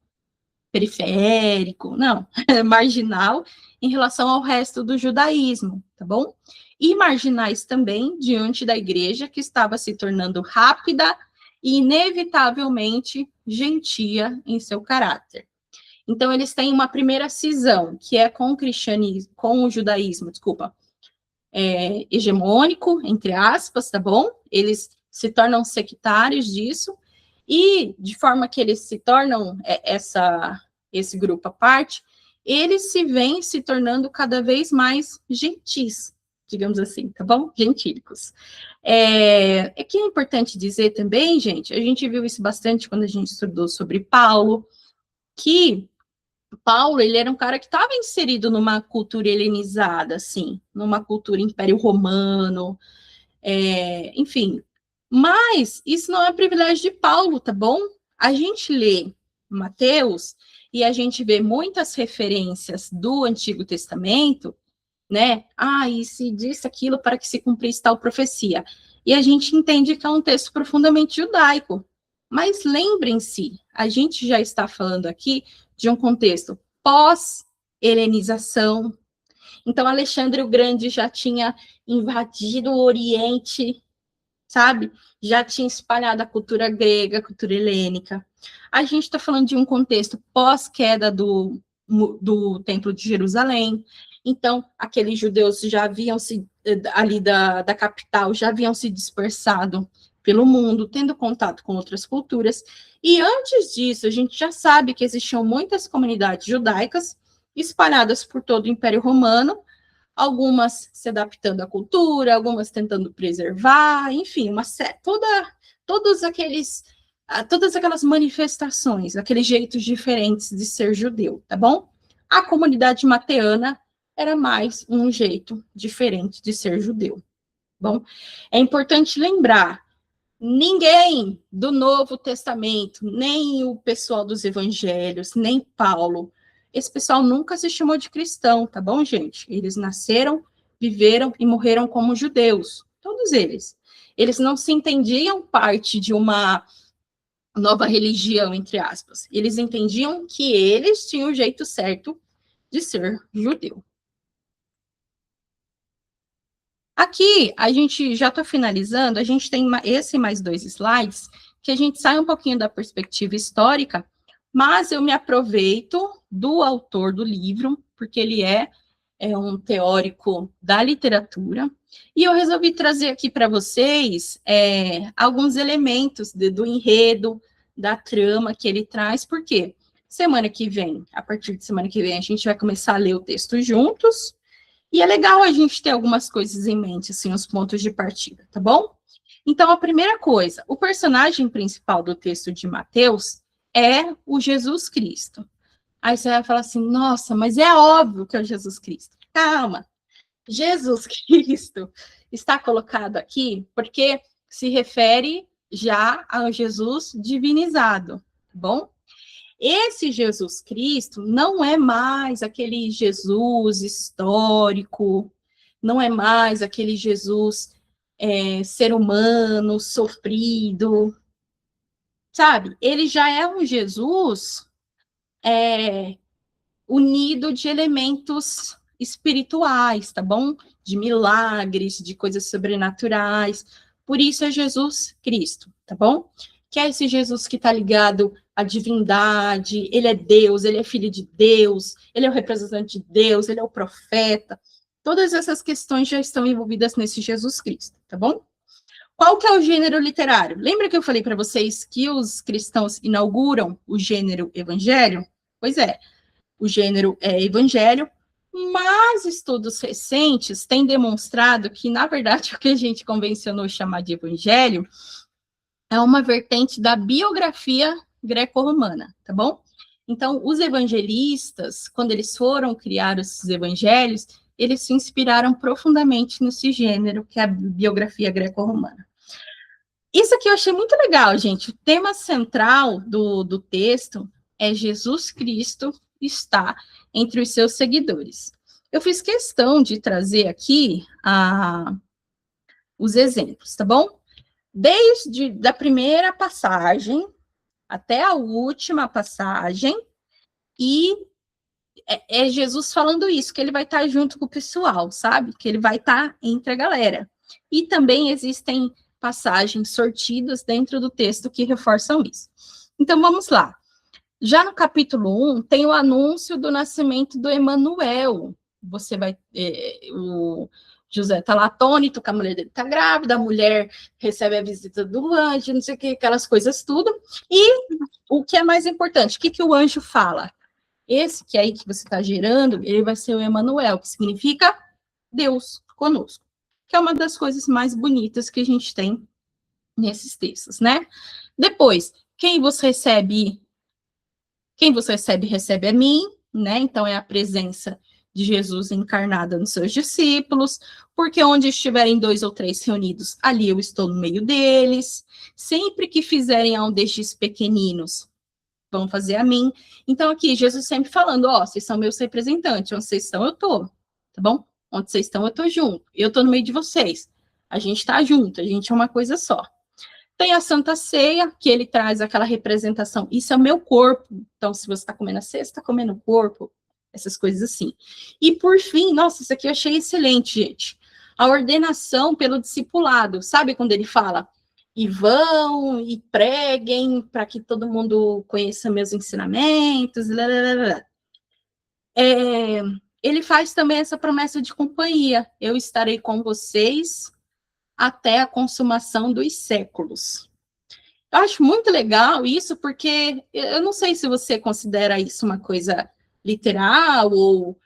periférico, não, é marginal em relação ao resto do judaísmo, tá bom? E marginais também diante da igreja que estava se tornando rápida e inevitavelmente gentia em seu caráter. Então, eles têm uma primeira cisão, que é com o cristianismo, com o judaísmo, hegemônico, entre aspas, tá bom? Eles se tornam sectários disso, e de forma que eles se tornam esse grupo à parte, eles se vêm se tornando cada vez mais gentis, digamos assim, tá bom? Gentílicos. Que é importante dizer também, gente, a gente viu isso bastante quando a gente estudou sobre Paulo, que Paulo, ele era um cara que estava inserido numa cultura helenizada, assim, numa cultura Império Romano, enfim. Mas isso não é privilégio de Paulo, tá bom? A gente lê Mateus e a gente vê muitas referências do Antigo Testamento, né? E se disse aquilo para que se cumprisse tal profecia. E a gente entende que é um texto profundamente judaico. Mas lembrem-se, a gente já está falando aqui de um contexto pós-helenização. Então, Alexandre o Grande já tinha invadido o Oriente, sabe? Já tinha espalhado a cultura grega, a cultura helênica. A gente está falando de um contexto pós-queda do Templo de Jerusalém. Então, aqueles judeus já haviam se, ali da capital, já haviam se dispersado pelo mundo, tendo contato com outras culturas. E antes disso, a gente já sabe que existiam muitas comunidades judaicas espalhadas por todo o Império Romano, algumas se adaptando à cultura, algumas tentando preservar, enfim, todas aquelas manifestações, aqueles jeitos diferentes de ser judeu, tá bom? A comunidade mateana era mais um jeito diferente de ser judeu. Bom, é importante lembrar, ninguém do Novo Testamento, nem o pessoal dos evangelhos, nem Paulo, esse pessoal nunca se chamou de cristão, tá bom, gente? Eles nasceram, viveram e morreram como judeus, todos eles. Eles não se entendiam parte de uma nova religião, entre aspas. Eles entendiam que eles tinham o jeito certo de ser judeu. Aqui, a gente já está finalizando, a gente tem esse mais 2 slides, que a gente sai um pouquinho da perspectiva histórica, mas eu me aproveito do autor do livro, porque ele é um teórico da literatura, e eu resolvi trazer aqui para vocês alguns elementos do enredo, da trama que ele traz, porque semana que vem, a partir de semana que vem, a gente vai começar a ler o texto juntos, e é legal a gente ter algumas coisas em mente, assim, os pontos de partida, tá bom? Então, a primeira coisa, o personagem principal do texto de Mateus é o Jesus Cristo. Aí você vai falar assim, nossa, mas é óbvio que é o Jesus Cristo. Calma, Jesus Cristo está colocado aqui porque se refere já ao Jesus divinizado, tá bom? Esse Jesus Cristo não é mais aquele Jesus histórico, não é mais aquele Jesus ser humano, sofrido, sabe? Ele já é um Jesus unido de elementos espirituais, tá bom? De milagres, de coisas sobrenaturais. Por isso é Jesus Cristo, tá bom? Que é esse Jesus que está ligado à divindade, ele é Deus, ele é filho de Deus, ele é o representante de Deus, ele é o profeta. Todas essas questões já estão envolvidas nesse Jesus Cristo, tá bom? Qual que é o gênero literário? Lembra que eu falei para vocês que os cristãos inauguram o gênero evangelho? Pois é, o gênero é evangelho, mas estudos recentes têm demonstrado que, na verdade, o que a gente convencionou chamar de evangelho é uma vertente da biografia greco-romana, tá bom? Então, os evangelistas, quando eles foram criar esses evangelhos, eles se inspiraram profundamente nesse gênero, que é a biografia greco-romana. Isso aqui eu achei muito legal, gente. O tema central do texto é Jesus Cristo está entre os seus seguidores. Eu fiz questão de trazer aqui os exemplos, tá bom? Desde a primeira passagem até a última passagem, e é Jesus falando isso, que ele vai estar junto com o pessoal, sabe? Que ele vai estar entre a galera. E também existem passagens sortidas dentro do texto que reforçam isso. Então, vamos lá. Já no capítulo 1, tem o anúncio do nascimento do Emanuel. Você vai... o José está lá atônito, que a mulher dele está grávida, a mulher recebe a visita do anjo, não sei o que, aquelas coisas tudo. E o que é mais importante, o que o anjo fala? Esse que aí que você está gerando, ele vai ser o Emanuel, que significa Deus conosco, que é uma das coisas mais bonitas que a gente tem nesses textos, né? Depois, quem você recebe, recebe a mim, né? Então, é a presença de Jesus encarnada nos seus discípulos, porque onde estiverem 2 ou 3 reunidos, ali eu estou no meio deles. Sempre que fizerem a um destes pequeninos, vão fazer a mim. Então, aqui, Jesus sempre falando, vocês são meus representantes, onde vocês estão, eu tô, tá bom? Onde vocês estão, eu tô junto. Eu tô no meio de vocês. A gente tá junto, a gente é uma coisa só. Tem a Santa Ceia, que ele traz aquela representação. Isso é o meu corpo. Então, se você está comendo a ceia, você está comendo o corpo. Essas coisas assim. E, por fim, nossa, isso aqui eu achei excelente, gente. A ordenação pelo discipulado. Sabe quando ele fala, e vão, e preguem, para que todo mundo conheça meus ensinamentos, ele faz também essa promessa de companhia. Eu estarei com vocês até a consumação dos séculos. Eu acho muito legal isso, porque eu não sei se você considera isso uma coisa literal ou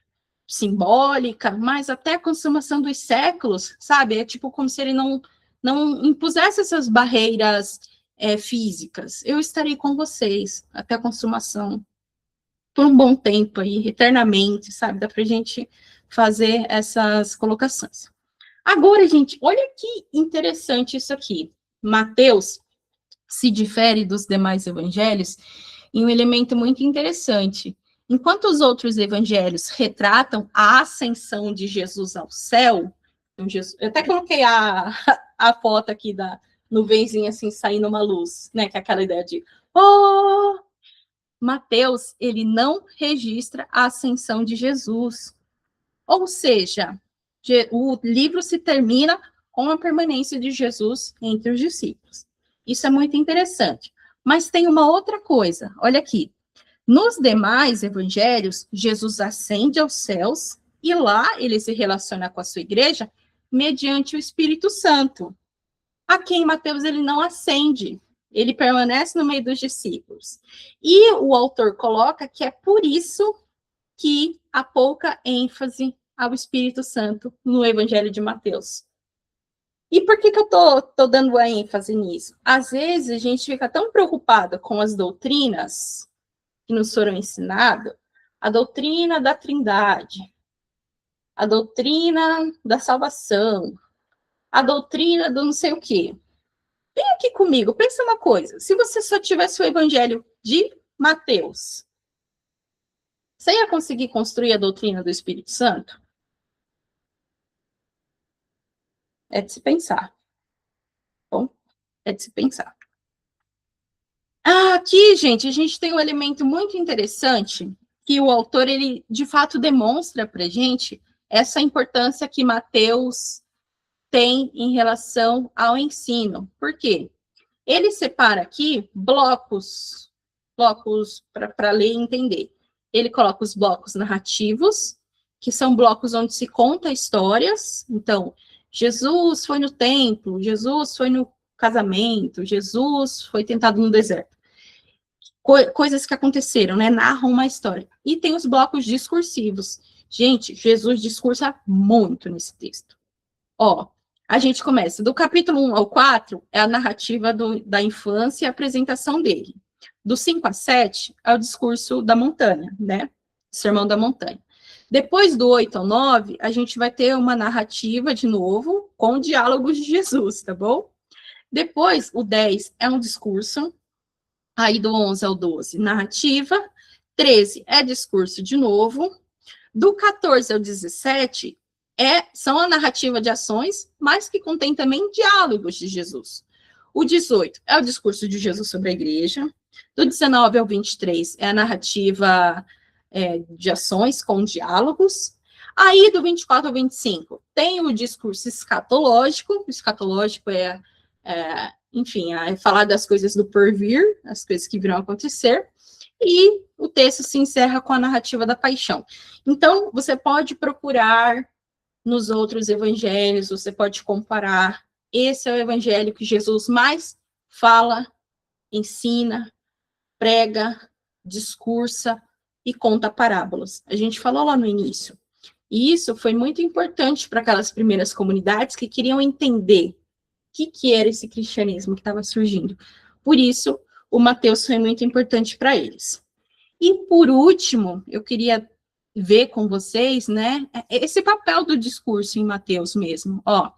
simbólica, mas até a consumação dos séculos, sabe? É tipo como se ele não impusesse essas barreiras físicas. Eu estarei com vocês até a consumação, por um bom tempo aí, eternamente, sabe? Dá pra gente fazer essas colocações. Agora, gente, olha que interessante isso aqui. Mateus se difere dos demais evangelhos em um elemento muito interessante. Enquanto os outros evangelhos retratam a ascensão de Jesus ao céu, então eu até coloquei a foto aqui da nuvenzinha assim, saindo uma luz, né, que é aquela ideia de, oh! Mateus, ele não registra a ascensão de Jesus. Ou seja, o livro se termina com a permanência de Jesus entre os discípulos. Isso é muito interessante. Mas tem uma outra coisa, olha aqui. Nos demais evangelhos, Jesus ascende aos céus e lá ele se relaciona com a sua igreja mediante o Espírito Santo. Aqui em Mateus ele não ascende, ele permanece no meio dos discípulos. E o autor coloca que é por isso que há pouca ênfase ao Espírito Santo no Evangelho de Mateus. E por que eu tô dando a ênfase nisso? Às vezes a gente fica tão preocupada com as doutrinas que nos foram ensinadas, a doutrina da Trindade, a doutrina da salvação, a doutrina do não sei o quê. Vem aqui comigo, pensa uma coisa. Se você só tivesse o Evangelho de Mateus, você ia conseguir construir a doutrina do Espírito Santo? É de se pensar. Bom, é de se pensar. Aqui, gente, a gente tem um elemento muito interessante que o autor, ele, de fato, demonstra para a gente essa importância que Mateus tem em relação ao ensino. Por quê? Ele separa aqui blocos para ler e entender. Ele coloca os blocos narrativos, que são blocos onde se conta histórias. Então, Jesus foi no templo, Jesus foi no casamento, Jesus foi tentado no deserto. Coisas que aconteceram, né? Narram uma história. E tem os blocos discursivos. Gente, Jesus discursa muito nesse texto. Ó, a gente começa do capítulo 1 ao 4, é a narrativa da infância e a apresentação dele. Do 5 a 7, é o discurso da montanha, né? Sermão da montanha. Depois do 8 ao 9, a gente vai ter uma narrativa, de novo, com diálogos de Jesus, tá bom? Depois, o 10 é um discurso. Aí, do 11 ao 12, narrativa. 13 é discurso de novo. Do 14 ao 17, são a narrativa de ações, mas que contém também diálogos de Jesus. O 18 é o discurso de Jesus sobre a igreja. Do 19 ao 23 é a narrativa de ações com diálogos. Aí, do 24 ao 25, tem o discurso escatológico. O escatológico enfim, é falar das coisas do porvir, as coisas que virão acontecer. E o texto se encerra com a narrativa da paixão. Então, você pode procurar nos outros evangelhos, você pode comparar. Esse é o evangelho que Jesus mais fala, ensina, prega, discursa e conta parábolas. A gente falou lá no início. E isso foi muito importante para aquelas primeiras comunidades que queriam entender o que era esse cristianismo que estava surgindo. Por isso, o Mateus foi muito importante para eles. E, por último, eu queria ver com vocês, né, esse papel do discurso em Mateus mesmo. Ó,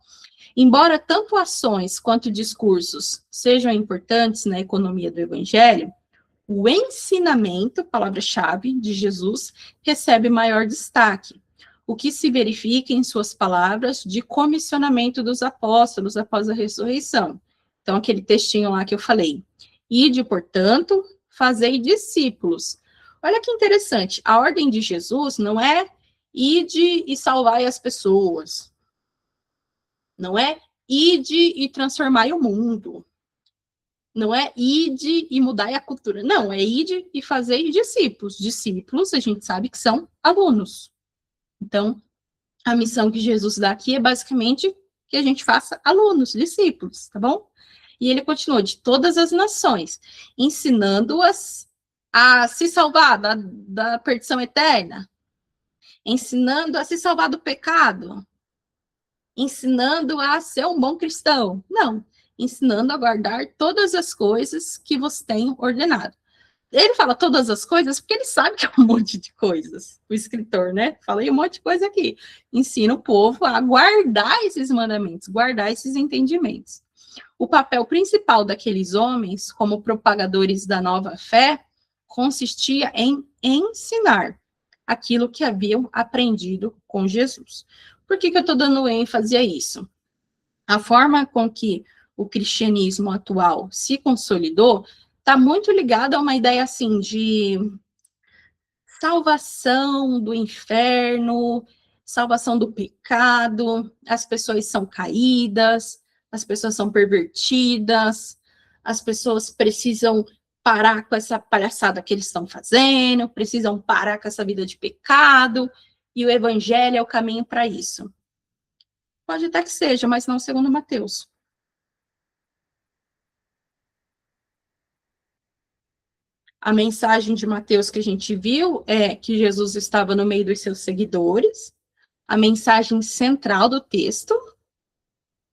embora tanto ações quanto discursos sejam importantes na economia do evangelho, o ensinamento, palavra-chave, de Jesus, recebe maior destaque, o que se verifica em suas palavras de comissionamento dos apóstolos após a ressurreição. Então, aquele textinho lá que eu falei. Ide, portanto, fazei discípulos. Olha que interessante, a ordem de Jesus não é ide e salvai as pessoas. Não é ide e transformai o mundo. Não é ide e mudai a cultura. Não, é ide e fazei discípulos. Discípulos, a gente sabe que são alunos. Então, a missão que Jesus dá aqui é basicamente que a gente faça alunos, discípulos, tá bom? E ele continua, de todas as nações, ensinando-as a se salvar da perdição eterna, ensinando a se salvar do pecado, ensinando a ser um bom cristão. Não, ensinando a guardar todas as coisas que vos tenho ordenado. Ele fala todas as coisas porque ele sabe que é um monte de coisas, o escritor, né? Falei um monte de coisa aqui. Ensina o povo a guardar esses mandamentos, guardar esses entendimentos. O papel principal daqueles homens, como propagadores da nova fé, consistia em ensinar aquilo que haviam aprendido com Jesus. Por que eu estou dando ênfase a isso? A forma com que o cristianismo atual se consolidou está muito ligada a uma ideia assim de salvação do inferno, salvação do pecado, as pessoas são caídas, as pessoas são pervertidas, as pessoas precisam parar com essa palhaçada que eles estão fazendo, precisam parar com essa vida de pecado, e o evangelho é o caminho para isso. Pode até que seja, mas não segundo Mateus. A mensagem de Mateus que a gente viu é que Jesus estava no meio dos seus seguidores, a mensagem central do texto,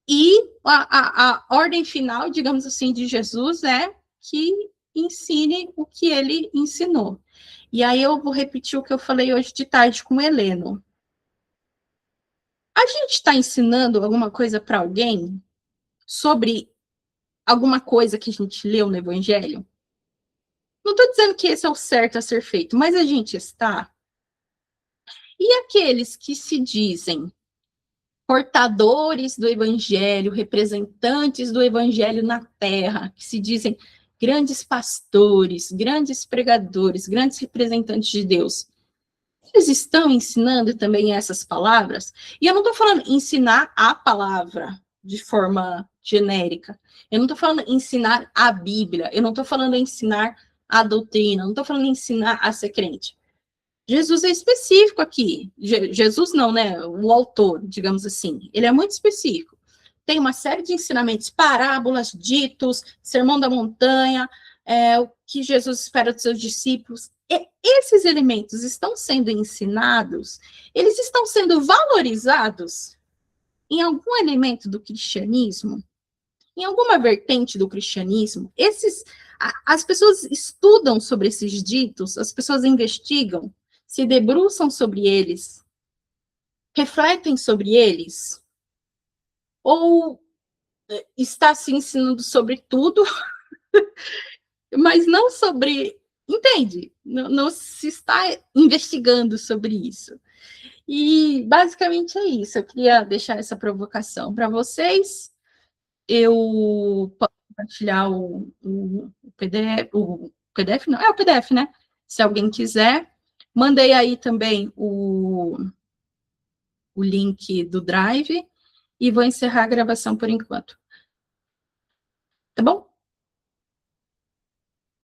e a ordem final, digamos assim, de Jesus é que ensine o que ele ensinou. E aí eu vou repetir o que eu falei hoje de tarde com o Heleno. A gente está ensinando alguma coisa para alguém sobre alguma coisa que a gente leu no Evangelho? Não estou dizendo que esse é o certo a ser feito, mas a gente está. E aqueles que se dizem portadores do evangelho, representantes do evangelho na terra, que se dizem grandes pastores, grandes pregadores, grandes representantes de Deus, eles estão ensinando também essas palavras? E eu não estou falando ensinar a palavra de forma genérica. Eu não estou falando ensinar a Bíblia. Eu não estou falando ensinar a doutrina. Eu não estou falando ensinar a ser crente. Jesus é específico aqui. Jesus não, né? O autor, digamos assim. Ele é muito específico. Tem uma série de ensinamentos, parábolas, ditos, sermão da montanha, o que Jesus espera dos seus discípulos. E esses elementos estão sendo ensinados, eles estão sendo valorizados em algum elemento do cristianismo, em alguma vertente do cristianismo. As pessoas estudam sobre esses ditos, as pessoas investigam, se debruçam sobre eles, refletem sobre eles, ou está se ensinando sobre tudo, mas não sobre, entende? Não se está investigando sobre isso. E basicamente é isso. Eu queria deixar essa provocação para vocês. Eu posso compartilhar o PDF, o PDF não, é o PDF, né? Se alguém quiser. Mandei aí também o link do Drive e vou encerrar a gravação por enquanto. Tá bom?